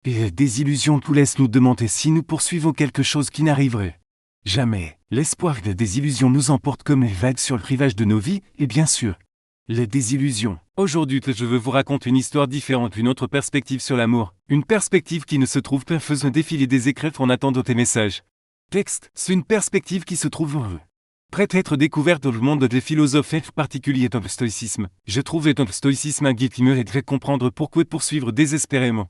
Et la désillusion nous laisse nous demander si nous poursuivons quelque chose qui n'arriverait jamais. L'espoir et la désillusion nous emportent comme les vagues sur le rivage de nos vies, et bien sûr, les désillusions. Aujourd'hui, je veux vous raconter une histoire différente, une autre perspective sur l'amour. Une perspective qui ne se trouve pas en faisant défiler des écrits en attendant tes messages. Texte, c'est une perspective qui se trouve en eux. Prête à être découverte dans le monde des philosophes, en particulier dans le stoïcisme. Je trouvais dans le stoïcisme un guide qui me aiderait à comprendre pourquoi poursuivre désespérément.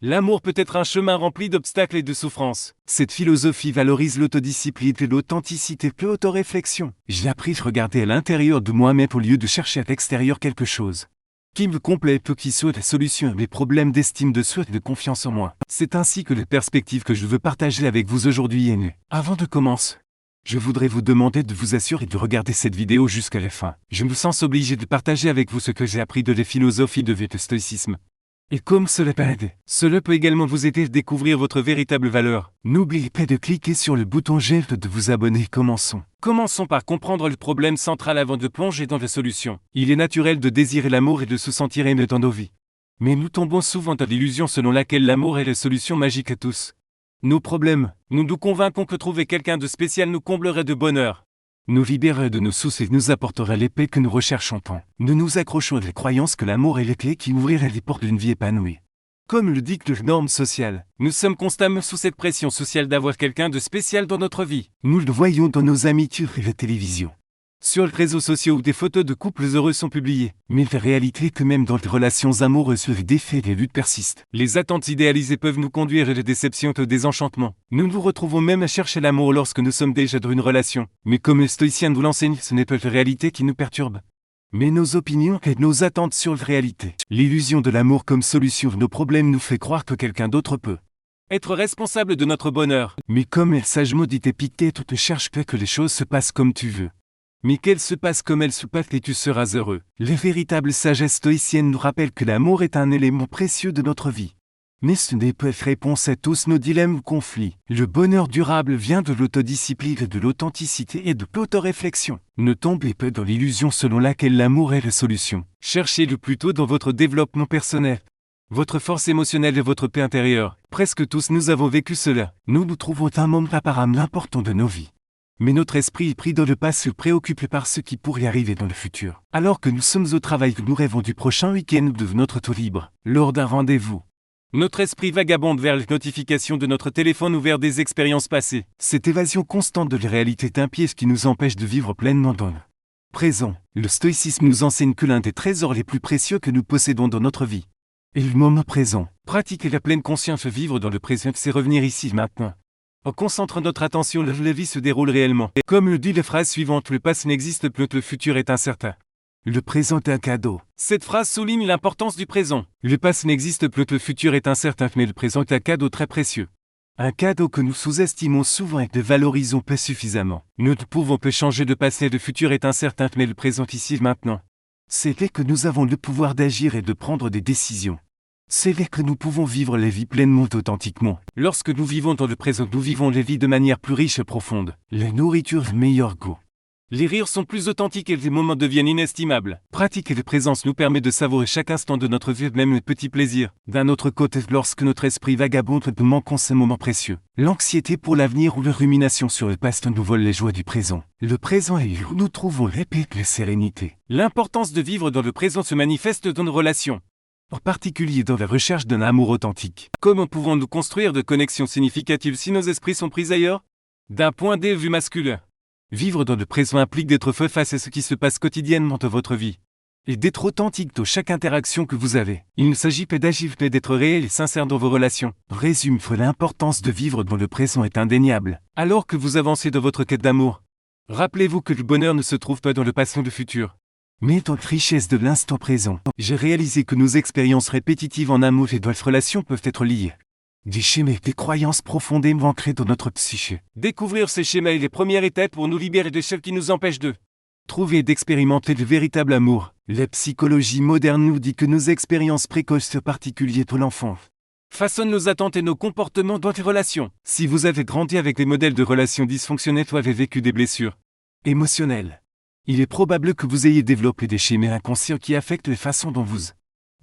L'amour peut être un chemin rempli d'obstacles et de souffrances. Cette philosophie valorise l'autodiscipline et l'authenticité plus auto-réflexion. J'ai appris à regarder à l'intérieur de moi-même au lieu de chercher à l'extérieur quelque chose qui me complaît peu, qui soit la solution à mes problèmes d'estime de soi et de confiance en moi. C'est ainsi que les perspectives que je veux partager avec vous aujourd'hui est née. Avant de commencer, je voudrais vous demander de vous assurer de regarder cette vidéo jusqu'à la fin. Je me sens obligé de partager avec vous ce que j'ai appris de la philosophie de le stoïcisme. Et comme cela peut aider, cela peut également vous aider à découvrir votre véritable valeur. N'oubliez pas de cliquer sur le bouton j'aime de vous abonner. Commençons. Commençons par comprendre le problème central avant de plonger dans la solution. Il est naturel de désirer l'amour et de se sentir aimé dans nos vies. Mais nous tombons souvent dans l'illusion selon laquelle l'amour est la solution magique à tous nos problèmes. Nous nous convainquons que trouver quelqu'un de spécial nous comblerait de bonheur, nous libérerait de nos soucis et nous apporterait les paix que nous recherchons tant. Nous nous accrochons à la croyance que l'amour est les clés qui ouvriraient les portes d'une vie épanouie. Comme le dictent les normes sociales, nous sommes constamment sous cette pression sociale d'avoir quelqu'un de spécial dans notre vie. Nous le voyons dans nos amitiés et la télévision. Sur les réseaux sociaux où des photos de couples heureux sont publiées. Mais la réalité est que même dans les relations amoureuses, les défis et les luttes persistent. Les attentes idéalisées peuvent nous conduire à des déceptions et au désenchantement. Nous nous retrouvons même à chercher l'amour lorsque nous sommes déjà dans une relation. Mais comme les stoïciens nous l'enseignent, ce n'est pas la réalité qui nous perturbe, mais nos opinions et nos attentes sur la réalité. L'illusion de l'amour comme solution de nos problèmes nous fait croire que quelqu'un d'autre peut être responsable de notre bonheur. Mais comme est sagement dit Épictète, tu ne cherches pas que les choses se passent comme tu veux, mais qu'elles se passent comme elles se passent et tu seras heureux. Les véritables sagesses stoïciennes nous rappellent que l'amour est un élément précieux de notre vie. Mais ce n'est pas la réponse à tous nos dilemmes ou conflits. Le bonheur durable vient de l'autodiscipline, de l'authenticité et de l'autoréflexion. Ne tombez pas dans l'illusion selon laquelle l'amour est la solution. Cherchez-le plutôt dans votre développement personnel, votre force émotionnelle et votre paix intérieure. Presque tous nous avons vécu cela. Nous nous trouvons un moment apparemment important de nos vies, mais notre esprit est pris dans le passé, préoccupé par ce qui pourrait arriver dans le futur. Alors que nous sommes au travail, nous rêvons du prochain week-end ou de notre temps libre, lors d'un rendez-vous. Notre esprit vagabonde vers les notifications de notre téléphone ou vers des expériences passées. Cette évasion constante de la réalité est un piège qui nous empêche de vivre pleinement dans le présent. Le stoïcisme nous enseigne que l'un des trésors les plus précieux que nous possédons dans notre vie est le moment présent. Pratiquer la pleine conscience, vivre dans le présent, c'est revenir ici maintenant. En concentrant notre attention, la vie se déroule réellement. Et comme le dit la phrase suivante, le passé n'existe plus, le futur est incertain. Le présent est un cadeau. Cette phrase souligne l'importance du présent. Le passé n'existe plus, le futur est incertain, mais le présent est un cadeau très précieux. Un cadeau que nous sous-estimons souvent et ne valorisons pas suffisamment. Nous ne pouvons pas changer de passé, le futur est incertain, mais le présent ici maintenant. C'est là que nous avons le pouvoir d'agir et de prendre des décisions. C'est là que nous pouvons vivre la vie pleinement, authentiquement. Lorsque nous vivons dans le présent, nous vivons les vies de manière plus riche et profonde. La nourriture de meilleur goût. Les rires sont plus authentiques et les moments deviennent inestimables. Pratiquer la présence nous permet de savourer chaque instant de notre vie, même les petits plaisirs. D'un autre côté, lorsque notre esprit vagabonde, nous manquons ces moments précieux. L'anxiété pour l'avenir ou la rumination sur le passé nous vole les joies du présent. Le présent est où nous trouvons la paix et la sérénité. L'importance de vivre dans le présent se manifeste dans nos relations, en particulier dans la recherche d'un amour authentique. Comment pouvons-nous construire de connexions significatives si nos esprits sont pris ailleurs? D'un point de vue masculin, vivre dans le présent implique d'être fait face à ce qui se passe quotidiennement dans votre vie, et d'être authentique dans chaque interaction que vous avez. Il ne s'agit pas d'agir, mais d'être réel et sincère dans vos relations. Résume, l'importance de vivre dans le présent est indéniable. Alors que vous avancez dans votre quête d'amour, rappelez-vous que le bonheur ne se trouve pas dans le passé ou le futur, mais dans la richesse de l'instant présent. J'ai réalisé que nos expériences répétitives en amour et dans les relations peuvent être liées des schémas et des croyances profondément ancrées dans notre psyché. Découvrir ces schémas est les premières étapes pour nous libérer de celles qui nous empêchent de trouver et d'expérimenter le véritable amour. La psychologie moderne nous dit que nos expériences précoces, en particulier pour l'enfance, façonnent nos attentes et nos comportements dans les relations. Si vous avez grandi avec des modèles de relations dysfonctionnels ou avez vécu des blessures émotionnelles, il est probable que vous ayez développé des schémas inconscients qui affectent la façon dont vous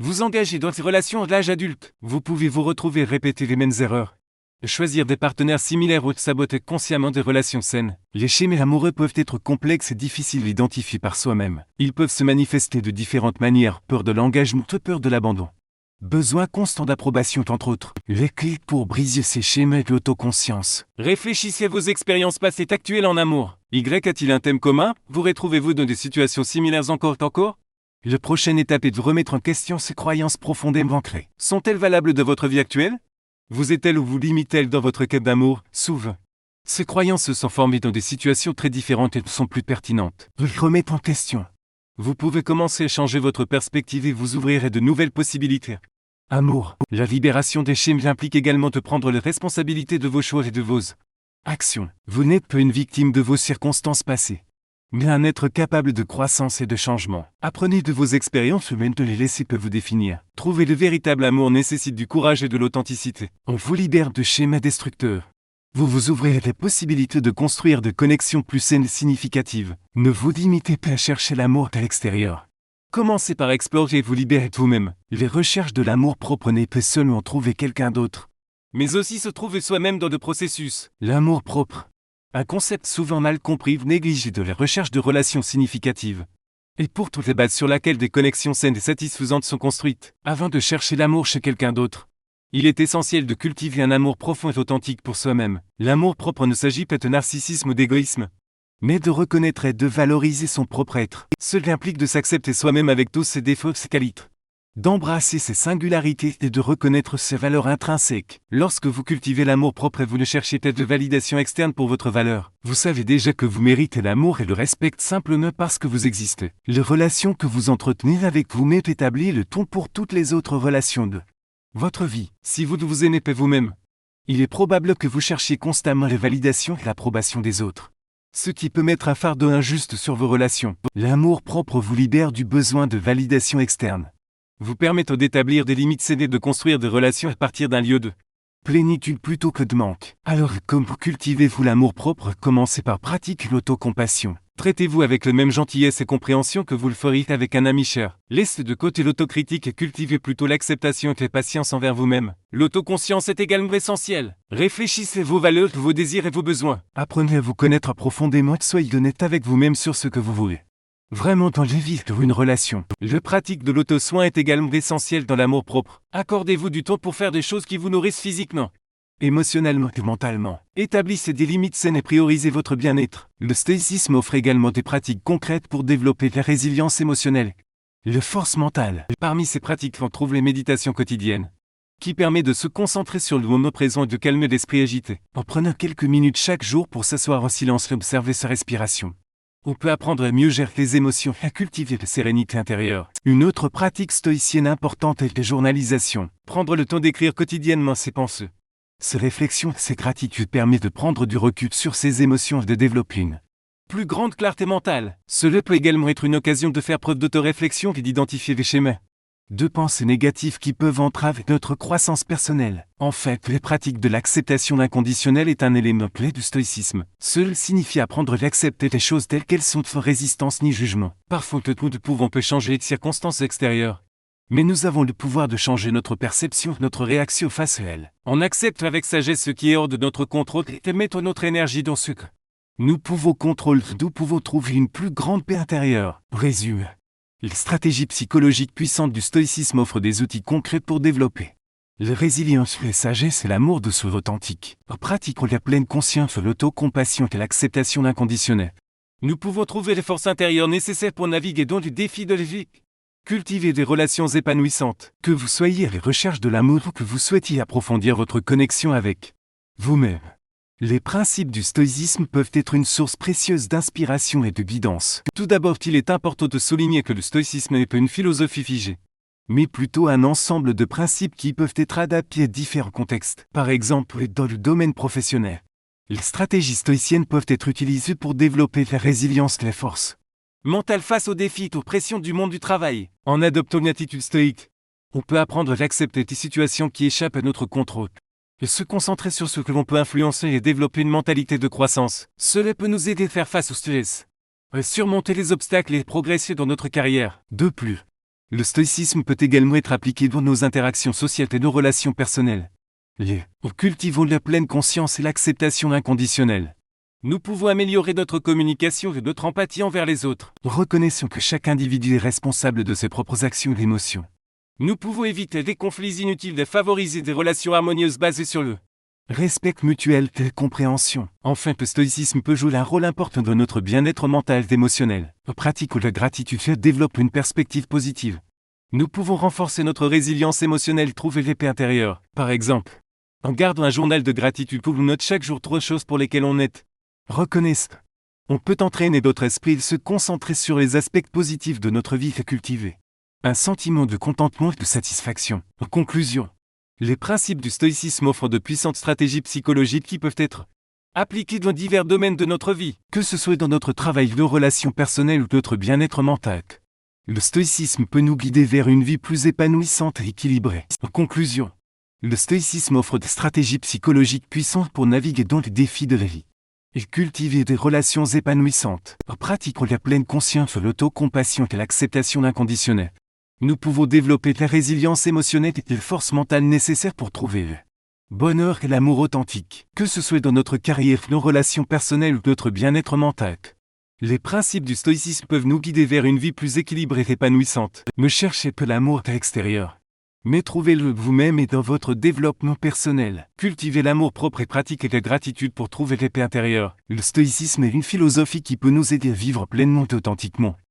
Vous engagez dans ces relations à l'âge adulte, vous pouvez vous retrouver répéter les mêmes erreurs. Choisir des partenaires similaires ou saboter consciemment des relations saines. Les schémas amoureux peuvent être complexes et difficiles à identifier par soi-même. Ils peuvent se manifester de différentes manières, peur de l'engagement, peur de l'abandon. Besoin constant d'approbation entre autres. Les clés pour briser ces schémas de l'autoconscience. Réfléchissez à vos expériences passées et actuelles en amour. Y a-t-il un thème commun? Vous retrouvez-vous dans des situations similaires encore? La prochaine étape est de remettre en question ces croyances profondément ancrées. Sont-elles valables de votre vie actuelle? Vous êtes-elle ou vous limite-t-elle dans votre quête d'amour? Souvent, ces croyances se sont formées dans des situations très différentes et ne sont plus pertinentes. Remettez en question. Vous pouvez commencer à changer votre perspective et vous ouvrir à de nouvelles possibilités. Amour. La libération des schémas implique également de prendre la responsabilité de vos choix et de vos actions. Vous n'êtes pas une victime de vos circonstances passées, mais un être capable de croissance et de changement. Apprenez de vos expériences humaines, de les laisser peut vous définir. Trouver le véritable amour nécessite du courage et de l'authenticité. On vous libère de schémas destructeurs. Vous vous ouvrez à la possibilité de construire de connexions plus saines et significatives. Ne vous limitez pas à chercher l'amour à l'extérieur. Commencez par explorer et vous libérer de vous-même. Les recherches de l'amour propre n'est pas seulement trouver quelqu'un d'autre, mais aussi se trouver soi-même dans le processus. L'amour propre. Un concept souvent mal compris, négligé de la recherche de relations significatives. Et pourtant la base sur laquelle des connexions saines et satisfaisantes sont construites. Avant de chercher l'amour chez quelqu'un d'autre, il est essentiel de cultiver un amour profond et authentique pour soi-même. L'amour propre ne s'agit pas de narcissisme ou d'égoïsme, mais de reconnaître et de valoriser son propre être. Cela implique de s'accepter soi-même avec tous ses défauts et ses qualités, d'embrasser ses singularités et de reconnaître ses valeurs intrinsèques. Lorsque vous cultivez l'amour propre et vous ne cherchez pas de validation externe pour votre valeur, vous savez déjà que vous méritez l'amour et le respect simplement parce que vous existez. Les relations que vous entretenez avec vous-même établissent le ton pour toutes les autres relations de votre vie. Si vous ne vous aimez pas vous-même, il est probable que vous cherchiez constamment la validation et l'approbation des autres, ce qui peut mettre un fardeau injuste sur vos relations. L'amour propre vous libère du besoin de validation externe, vous permettant d'établir des limites saines et de construire des relations à partir d'un lieu de plénitude plutôt que de manque. Alors, comme vous cultivez-vous l'amour propre? Commencez par pratiquer l'autocompassion. Traitez-vous avec la même gentillesse et compréhension que vous le feriez avec un ami cher. Laissez de côté l'autocritique et cultivez plutôt l'acceptation et la patience envers vous-même. L'autoconscience est également essentielle. Réfléchissez à vos valeurs, vos désirs et vos besoins. Apprenez à vous connaître profondément et soyez honnête avec vous-même sur ce que vous voulez vraiment dans la vie ou une relation. La pratique de l'auto-soin est également essentielle dans l'amour propre. Accordez-vous du temps pour faire des choses qui vous nourrissent physiquement, émotionnellement et mentalement. Établissez des limites saines et priorisez votre bien-être. Le stoïcisme offre également des pratiques concrètes pour développer la résilience émotionnelle, la force mentale. Parmi ces pratiques, on trouve les méditations quotidiennes, qui permet de se concentrer sur le moment présent et de calmer l'esprit agité. En prenant quelques minutes chaque jour pour s'asseoir en silence et observer sa respiration, on peut apprendre à mieux gérer les émotions et à cultiver la sérénité intérieure. Une autre pratique stoïcienne importante est la journalisation. Prendre le temps d'écrire quotidiennement ses pensées, ses réflexions, ses gratitudes permet de prendre du recul sur ses émotions et de développer une plus grande clarté mentale. Cela peut également être une occasion de faire preuve d'autoréflexion et d'identifier les schémas de pensées négatives qui peuvent entraver notre croissance personnelle. En fait, les pratiques de l'acceptation inconditionnelle est un élément clé du stoïcisme. Cela signifie apprendre à accepter les choses telles qu'elles sont sans résistance ni jugement. Parfois, nous ne pouvons pas changer les circonstances extérieures, mais nous avons le pouvoir de changer notre perception, notre réaction face à elles. On accepte avec sagesse ce qui est hors de notre contrôle et mettons notre énergie dans ce que nous pouvons contrôler. Nous pouvons trouver une plus grande paix intérieure. Résumé. Les stratégies psychologiques puissantes du stoïcisme offrent des outils concrets pour développer la résilience, la sagesse et l'amour de soi authentique. En pratiquant la pleine conscience, l'autocompassion et l'acceptation inconditionnelle, nous pouvons trouver les forces intérieures nécessaires pour naviguer dans les défis de la vie. Cultiver des relations épanouissantes. Que vous soyez à la recherche de l'amour ou que vous souhaitiez approfondir votre connexion avec vous-même, les principes du stoïcisme peuvent être une source précieuse d'inspiration et de guidance. Tout d'abord, il est important de souligner que le stoïcisme n'est pas une philosophie figée, mais plutôt un ensemble de principes qui peuvent être adaptés à différents contextes. Par exemple, dans le domaine professionnel, les stratégies stoïciennes peuvent être utilisées pour développer la résilience et la force mentale face aux défis et aux pressions du monde du travail. En adoptant une attitude stoïque, on peut apprendre à accepter des situations qui échappent à notre contrôle et se concentrer sur ce que l'on peut influencer et développer une mentalité de croissance. Cela peut nous aider à faire face au stress, à surmonter les obstacles et progresser dans notre carrière. De plus, Le stoïcisme peut également être appliqué dans nos interactions sociales et nos relations personnelles. Nous cultivons la pleine conscience et l'acceptation inconditionnelle. Nous pouvons améliorer notre communication et notre empathie envers les autres. Reconnaissons que chaque individu est responsable de ses propres actions et émotions. Nous pouvons éviter des conflits inutiles et favoriser des relations harmonieuses basées sur le respect mutuel et la compréhension. Enfin, le stoïcisme peut jouer un rôle important dans notre bien-être mental et émotionnel. Nous pratiquons la gratitude et développons une perspective positive. Nous pouvons renforcer notre résilience émotionnelle et trouver la paix intérieure. Par exemple, en gardant un journal de gratitude où l'on note chaque jour 3 choses pour lesquelles on est reconnaissant. On peut entraîner notre esprit et se concentrer sur les aspects positifs de notre vie et cultiver un sentiment de contentement et de satisfaction. En conclusion, les principes du stoïcisme offrent de puissantes stratégies psychologiques qui peuvent être appliquées dans divers domaines de notre vie, que ce soit dans notre travail, nos relations personnelles ou notre bien-être mental. Le stoïcisme peut nous guider vers une vie plus épanouissante et équilibrée. En conclusion, le stoïcisme offre des stratégies psychologiques puissantes pour naviguer dans les défis de la vie et cultiver des relations épanouissantes. En pratiquant la pleine conscience, l'autocompassion et l'acceptation inconditionnelle, nous pouvons développer la résilience émotionnelle et les forces mentales nécessaires pour trouver le bonheur et l'amour authentique, que ce soit dans notre carrière, nos relations personnelles ou notre bien-être mental. Les principes du stoïcisme peuvent nous guider vers une vie plus équilibrée et épanouissante. Ne cherchez pas l'amour à l'extérieur, mais trouvez-le vous-même et dans votre développement personnel. Cultivez l'amour propre et pratiquez la gratitude pour trouver la paix intérieure. Le stoïcisme est une philosophie qui peut nous aider à vivre pleinement et authentiquement.